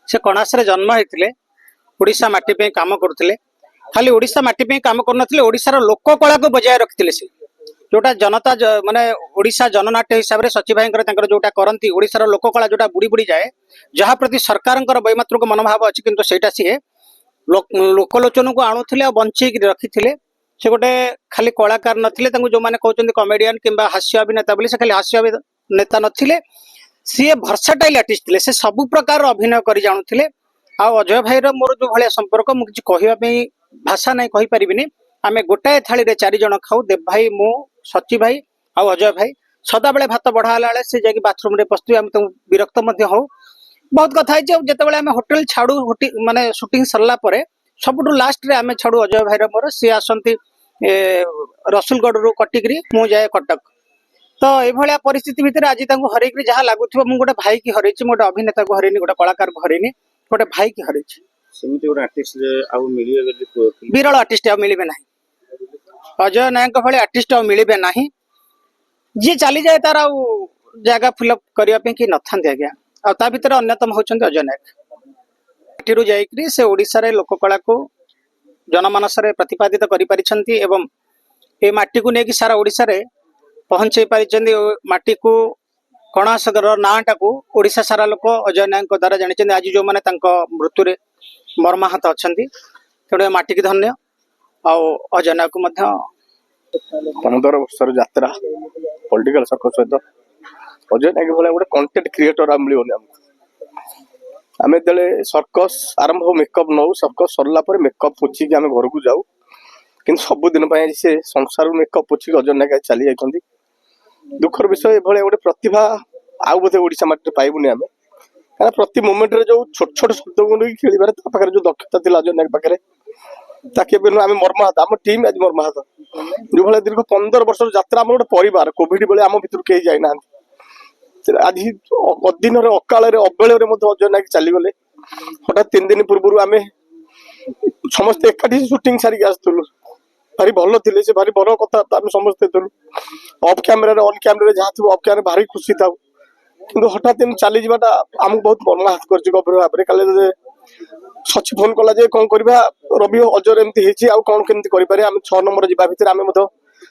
से कणासरे जन्म होते ओडिशा माटी पे काम करते खाली ओडिशा माटी पे काम करनथिले ओडिशार लोक कला को बजाय रखिथिले से जोटा जनता माने ओडिशा जननाट्य हिसाब से सची भाई जोटा करती ओडिशार लोक कला जोटा बुड़ी बुड़ी जाए जहाँ प्रति सरकार वैमात्रिक मनोभाव अच्छी किंतु सेटा सी लोकलोचन को आणुले बंचे रखी से गोटे खाली कलाकार नथिले जो मैंने कहते कमेडियन कि हास्य अभिनेता बोली से खाली हास्य अभिनेता नथिले सी भर्साटाइल आर्टिस्ट थे से सबु प्रकार अभिनय कर जानुले आ अजय भाई मोर जो भाया संपर्क मुझे कहवाई भाषा ना कही पारिनी आम गोटाए थाली रे 4 जन खाऊ देव भाई मु सची भाई आ अजय भाई सदा बेले भात बढ़ाला बेले से जाकि बाथरूम रे पस्तु आम विरक्त हो बहुत कथा जिते आम होटेल छाड़ू माने शूटिंग सरला सबुठ लास्ट रे आम छाड़ू अजय भाई मोर सी आसती रसुलगढ़ रू कटिकी मु जाए कटक तो ये परिस्थिति भितर आज हरैक जहाँ लगुव मुझे गोटे भाई की हरई गोटे अभिनेता को हरईनी गोटे कलाकार को हरईनी गोटे भाई की हरई विरल आर्टिस्ट मिले ना अजय नायक भाई आर्टिस्ट मिले ना जी चली जाए तार जगह फिलअप करने कि न था आज्ञा आ भितर अन्यतम होती अजय नायक रू जाकि से ओडिशा रे लोककला को जनमानस प्रतिपादित कर माटी को लेकिन सारा ओडिशा रे पहुंचे पारी माटी को कणासर नाटा को ओडिशा सारा लोक अजय नायक द्वारा जानी आज जो मैंने मृत्यु मर्माहत अच्छा तेणु माटी की धन्य अजय नायक 15 वर्षर यात्रा पॉलिटिकल सर्कल सहित अजय नायक भाई गोटे कंटेंट क्रिएटर मिलने आम जो सर्कस आरंभ मेकअप नौ सर्कस सरला मेकअप पोचिक आम घर को जाऊ कि सबुदिन से संसार मेकअप पोचिक अजय नायक चली जाती दुखर विषय ये गोटे प्रतिभा आउ बोधे ओडिशा माटी पाइबुनि आम क्या प्रति मोमेंट रे जो छोट छोट शब्द को खेल जो दक्षता थी अजय नायक पाखे ताकि आम मर्माहत आम टीम आज मर्माहत जो भाई दीर्घ 15 वर्ष यात्रा आम गोटे परिवार कोविड बेले आम भर कहीं जाना आज अदिन अकाल अबेल अजय नायक चलीगले हठात 3 दिन पूर्व आम समस्त एकाठी शूटिंग सारिक आसलु भारी भल थे से भारी भल कथा आम समस्ते अफ कैमेरा ऑन कैमेरा जहाँ थी अफ कैमेरा भारी खुशी था कि हठात चली जाटा आमको बहुत मर्माहत कर गभीर भाव में सची फोन कला कौन करवा रवि अजर एमती कौन केमती करें आम 6 नंबर जावा भितर आम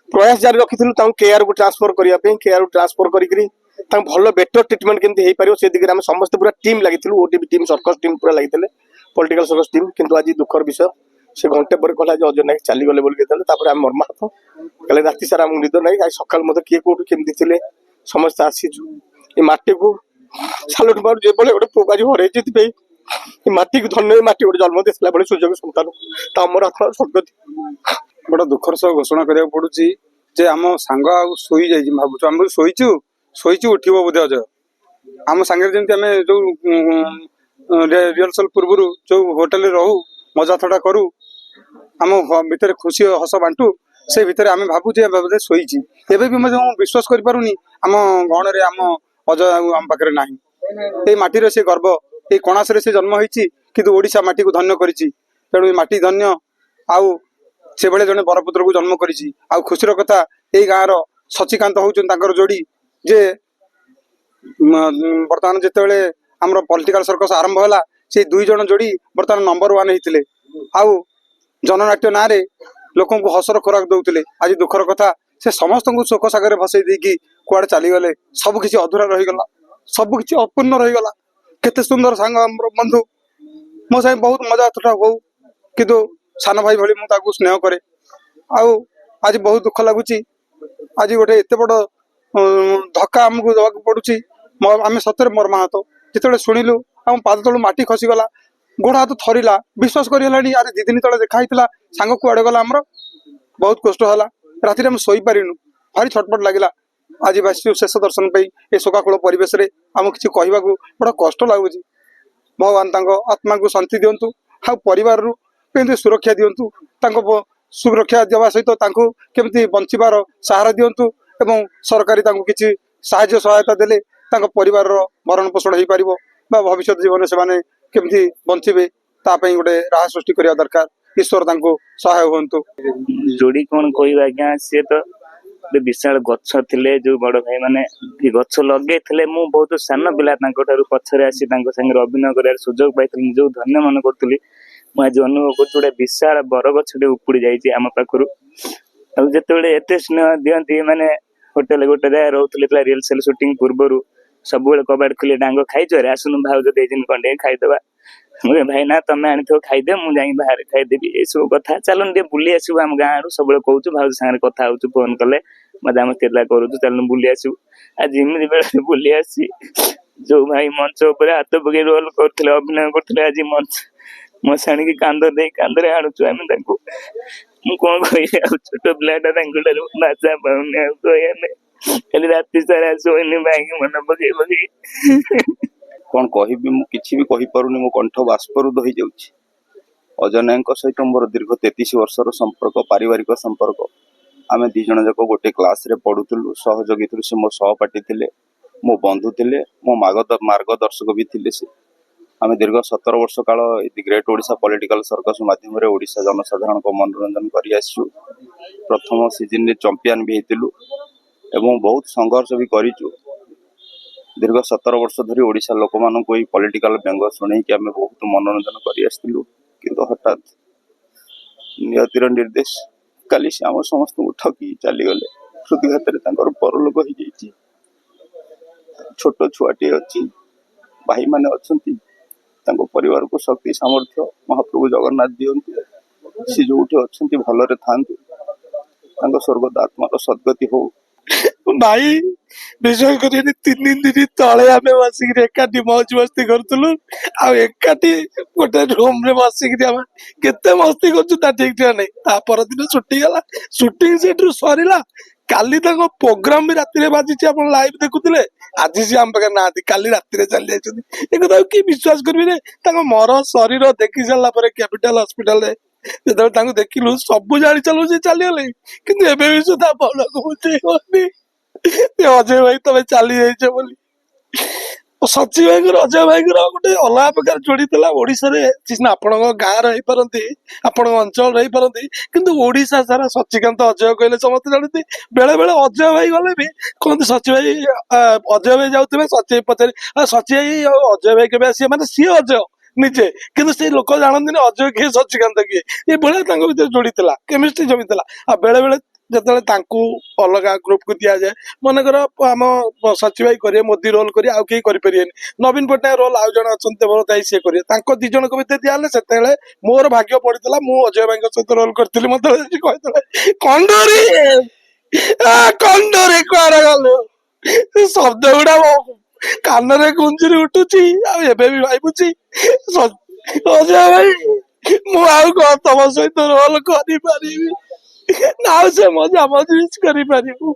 प्रयास जारी रखी केआर को ट्रांसफर करने केआर को ट्रांसफर करी भल बेटर ट्रिटमेंट केमती हो पार से दिगरे आम समस्त पूरा टीम लगी ओटीवी टीम सर्कस टीम पूरा लगी पॉलिटिकल सर्कस टीम किंतु आज दुखर विषय से घंटे पर कहला अजय नायक चलीगले बोल आम मर्माहत कल राति सारा आमको निद ना आज सकाल मत किए कौट केमती थे समस्त आसीचु ये माटी को सालुट मार जो गोटे पुक आज हर माटी को धन्य माटी गोटे जन्म देला बेले सुजोग सन्तान तमर आत्मा सदगति बड़ा दुखर सह घोषणा करा पड़ी जे आम सांग शोई जा भावुँ आम शोचु शोचु उठब बोधे अजय आम सांगे जमी आम जो रिहर्सल पूर्व जो होटेल रहू मजा थोड़ा करू आम भितर खुशी हस बांटू से भितर आम भावुचे बोधे शोची एवं भी मैं विश्वास करें आम गण में आम अजय आम पाखे ना ये माटीर से गर्व ये कणासरे से जन्म होती किंतु ओडिशा माटी को धन्य करी तेणु माटी धन्य आउ से भाई जड़े बरपुत्र को जन्म करी खुशीर कथा ये गाँव सचिकांत होकर जोड़ी जे बर्तमान जिते आमर पॉलिटिकल सर्कस आरंभ है से 2 जन जोड़ी बर्तमान नंबर 1 होते आउ जननाट्य ना लोक हसर खोराक दौले आज दुखर कथा से समस्त को शोक सागर भसई देकी कुआड़े चलीगले सबकि अधूरा रहीगला सबकि अपूर्ण रहीगला केते सुंदर सांग बंधु मो साथ बहुत मजा थोड़ा हो किंतु सान भाई भाई मुझे स्नेह करे आज बहुत दुख लगुच आज गोटे एत बड़ धक्का आमको देवाक पड़ुची आम सतरे मर्माहत जिते शुणिलु आम पाद तलू माटी खसीगला गोड़ हाथ थरिला विश्वास कर 2 दिन तले देखा सांग कुआड़े गला आमर बहुत कष्ट है राति आम शोई पारिनु भारी छटपट लगे आज बासी शेष दर्शन पे ये शोकाकूल परिवेश आम कि कहवा बड़ा कष्ट लगुच भगवान आत्मा को शांति दिंतु आ परिवार सुरक्षा दिंतु सुरक्षा देवा सहित केमती बंचार सहारा दिंतु एवं सरकारी किसी साहाय्य सहायता देले परिवार भरण पोषण हो पार भविष्य जीवन से केमती बंचे तापाई गोटे राह सृष्टि करने दरकार ईश्वर सहाय हूँ जोड़ी कौन कह आज्ञा सी तो ଗୋଟେ ବିଶାଳ ଗଛ ଥିଲେ ଯୋଉ ବଡ ଭାଇ ମାନେ ଗଛ ଲଗେଇଥିଲେ ମୁଁ ବହୁତ ସାନ ପିଲା ତାଙ୍କ ଠାରୁ ପଛରେ ଆସି ତାଙ୍କ ସାଙ୍ଗରେ ଅଭିନୟ କରିବାର ସୁଯୋଗ ପାଇଥିଲି ନିଜକୁ ଧନ୍ୟ ମନେ କରୁଥିଲି। ମୁଁ ଆଜି ଅନୁଭବ କରୁଛି ଗୋଟେ ବିଶାଳ ବରଗଛଟେ ଉପୁଡି ଯାଇଛି ଆମ ପାଖରୁ। ଆଉ ଯେତେବେଳେ ଏତେ ସ୍ନେହ ଦିଅନ୍ତି ମାନେ ହୋଟେଲ ଗୋଟେ ରହୁଥିଲେ ରିଲସେଲ ସୁଟିଂ ପୂର୍ବରୁ ସବୁବେଳେ କବାଟ ଖୋଲି ଡାଙ୍ଗ ଖାଇଛ ରେ ଆସୁନୁ ଭାଉଜ ଦେଇଛନ୍ତି କଣ ଟିକେ ଖାଇଦବା। ମୁଁ ଭାଇ ନା ତମେ ଆଣିଥିବ ଖାଇଦେ ମୁଁ ଯାଇକି ବାହାରେ ଖାଇଦେବି ଏସବୁ କଥା। ଚାଲୁନ ଟିକେ ବୁଲି ଆସିବୁ ଆମ ଗାଁ ଆଡୁ ସବୁବେଳେ କହୁଛୁ ଭାଉଜ ସାଙ୍ଗରେ କଥା ହଉଛୁ ଫୋନ କଲେ ମଜାମସ୍ତି କରୁଛୁ ଚାଲୁନ ବୁଲି ଆସିବୁ। ଆଜି ଏମିତି ବେଳେ ବୁଲି ଆସି ଯୋଉ ଭାଇ ମଞ୍ଚ ଉପରେ ହାତ ପକେଇ ରୋଲ କରୁଥିଲେ ଅଭିନୟ କରୁଥିଲେ ଆଜି ମଶାଣିକି କାନ୍ଦ ଦେଇ କାନ୍ଦରେ ଆଣୁଛୁ ଆମେ ତାଙ୍କୁ। ମୁଁ କଣ କହିବି ଆଉ ଛୋଟ ପିଲାଟା ତାଙ୍କ ଠାରୁ ଭାଷା ପାଉନି ଆଉ କହିବା ପାଇଁ ଖାଲି ରାତି ସାରା ଶୋଇନି ଭାଇକି ମନେ ପକେଇ ପକେଇ। କଣ କହିବି ମୁଁ କିଛି ବି କହିପାରୁନି ମୋ କଣ୍ଠ ବାଷ୍ପରୁଦ୍ଧ ହେଇଯାଉଛି। ଅଜନାଙ୍କ ସହିତ ମୋର ଦୀର୍ଘ 33 ବର୍ଷର ସମ୍ପର୍କ ପାରିବାରିକ ସମ୍ପର୍କ। ଆମେ ଦି ଜଣ ଯାକ ଗୋଟେ କ୍ଲାସରେ ପଢୁଥିଲୁ ସହଯୋଗୀ ଥିଲୁ। ସେ ମୋ ସହପାଠୀ ଥିଲେ ମୋ ବନ୍ଧୁ ଥିଲେ ମୋ ମାର୍ଗଦର୍ଶକ ବି ଥିଲେ ସେ। ଆମେ ଦୀର୍ଘ 17 ବର୍ଷ କାଳ ଗ୍ରେଟ୍ ଓଡ଼ିଶା ପଲିଟିକାଲ ସର୍କସ ମାଧ୍ୟମରେ ଓଡ଼ିଶା ଜନସାଧାରଣଙ୍କ ମନୋରଞ୍ଜନ କରି ଆସିଛୁ। ପ୍ରଥମ ସିଜନରେ ଚମ୍ପିଆନ ବି ହେଇଥିଲୁ ଏବଂ ବହୁତ ସଂଘର୍ଷ ବି କରିଛୁ। ଦୀର୍ଘ 17 ବର୍ଷ ଧରି ଓଡ଼ିଶା ଲୋକମାନଙ୍କୁ ଏଇ ପଲିଟିକାଲ ବ୍ୟଙ୍ଗ ଶୁଣେଇକି ଆମେ ବହୁତ ମନୋରଞ୍ଜନ କରି ଆସିଥିଲୁ। କିନ୍ତୁ ହଠାତ୍ ନିୟତିର ନିର୍ଦ୍ଦେଶ କାଲି ସେ ଆମ ସମସ୍ତଙ୍କୁ ଠକି ଚାଲିଗଲେ। ହୃଦଘାତରେ ତାଙ୍କର ପରଲୋକ ହେଇଯାଇଛି। ଛୋଟ ଛୁଆଟିଏ ଅଛି, ଭାଇମାନେ ଅଛନ୍ତି। ତାଙ୍କ ପରିବାରକୁ ଶକ୍ତି ସାମର୍ଥ୍ୟ ମହାପ୍ରଭୁ ଜଗନ୍ନାଥ ଦିଅନ୍ତୁ। ସେ ଯୋଉଠି ଅଛନ୍ତି ଭଲରେ ଥାଆନ୍ତୁ। ତାଙ୍କ ସ୍ୱର୍ଗତ ଆତ୍ମାର ସଦ୍ଗତି ହଉ। ଭାଇ ବିଶ୍ୱାସ କରିବେନି 3 ଦିନ ତଳେ ଆମେ ବସିକିରି ଏକାଠି ମौज ମସ୍ତି କରୁଥିଲୁ। ଆଉ ଏକାଠି ଗୋଟେ ରୁମ ରେ ବସିକିରି ଆମେ କେତେ ମସ୍ତି କରୁଛୁ ତା ଠିକ ଠିକ ନାହିଁ। ତା ପରଦିନ ସୁଟିଂ ହେଲା, ସୁଟିଂ ସେଠୁ ସରିଲା। କାଲି ତାଙ୍କ ପ୍ରୋଗ୍ରାମ ବି ରାତିରେ ବାଜିଛି, ଆପଣ ଲାଇଭ ଦେଖୁଥିଲେ। ଆଜି ସେ ଆମ ପାଖରେ ନାହାନ୍ତି, କାଲି ରାତିରେ ଚାଲି ଯାଇଛନ୍ତି। ଏ କଥା କି ବିଶ୍ୱାସ କରିବେନି, ତାଙ୍କ ମର ଶରୀର ଦେଖି ସାରିଲା ପରେ କ୍ୟାପିଟାଲ ହସ୍ପିଟାଲରେ ଯେତେବେଳେ ତାଙ୍କୁ ଦେଖିଲୁ ସବୁ ଜାଣି ଚାଲୁ ସେ ଚାଲିଗଲେ। କିନ୍ତୁ ଏବେ ବି ସୁଦ୍ଧା ମନକୁ ବୁଝେଇବନି ଅଜୟ ଭାଇ ତମେ ଚାଲି ଯାଇଛ ବୋଲି। ସଚି ଭାଇଙ୍କର ଅଜୟ ଭାଇଙ୍କର ଗୋଟେ ଅଲଗା ପ୍ରକାର ଯୋଡି ଥିଲା ଓଡିଶାରେ। ସିନା ଆପଣଙ୍କ ଗାଁର ହେଇପାରନ୍ତି, ଆପଣଙ୍କ ଅଞ୍ଚଳରେ ହେଇପାରନ୍ତି, କିନ୍ତୁ ଓଡିଶା ସାରା ସଚିକାନ୍ତ ଅଜୟ କହିଲେ ସମସ୍ତେ ଜାଣନ୍ତି। ବେଳେ ବେଳେ ଅଜୟ ଭାଇ ଗଲେ ବି କହନ୍ତି ସଚି ଭାଇ, ଅଜୟ ଭାଇ ଯାଉଥିବେ ସଚି ଭାଇ ପଚାରି ସଚି ଭାଇ ଆଉ ଅଜୟ ଭାଇ କେବେ ଆସିବେ, ମାନେ ସିଏ ଅଜୟ ନିଜେ, କିନ୍ତୁ ସେଇ ଲୋକ ଜାଣନ୍ତିନି ଅଜୟ କିଏ ସଚିକାନ୍ତ କିଏ। ଏଭଳିଆ ତାଙ୍କ ଭିତରେ ଯୋଡିଥିଲା, କେମିଷ୍ଟ୍ରି ଜମିଥିଲା। ଆଉ ବେଳେ ବେଳେ ଯେତେବେଳେ ତାଙ୍କୁ ଅଲଗା ଗ୍ରୁପକୁ ଦିଆଯାଏ, ମନେକର ଆମ ସଚି ଭାଇ କରିବେ ମୋଦି ରୋଲ କରିବେ, ଆଉ କେହି କରିପାରିବେନି, ନବୀନ ପଟ୍ଟନାୟକ ରୋଲ ଆଉ ଜଣେ ଅଛନ୍ତି ଦେବବ୍ରତ ଭାଇ ସିଏ କରିବେ, ତାଙ୍କ 2 ଜଣଙ୍କ ଭିତରେ ଦିଆହେଲେ ସେତେବେଳେ ମୋର ଭାଗ୍ୟ ପଡିଥିଲା ମୁଁ ଅଜୟ ଭାଇଙ୍କ ସହିତ ରୋଲ କରିଥିଲି। ମତେ କହିଥିଲେ କଣ୍ଡରେ କଣ୍ଡରେ କୁଆଡେ ଗଲୁ, ଶବ୍ଦ ଗୁଡା ମୋ କାନରେ ଗୁଞ୍ଜିରି ଉଠୁଛି। ଆଉ ଏବେ ବି ଭାବୁଛି ଅଜୟ ଭାଇ ମୁଁ ଆଉ କଣ ତମ ସହିତ ରୋଲ କରିପାରିବି ନା, ଆଉ ସେ ମଜା ମଜଲିସ କରିପାରିବୁ।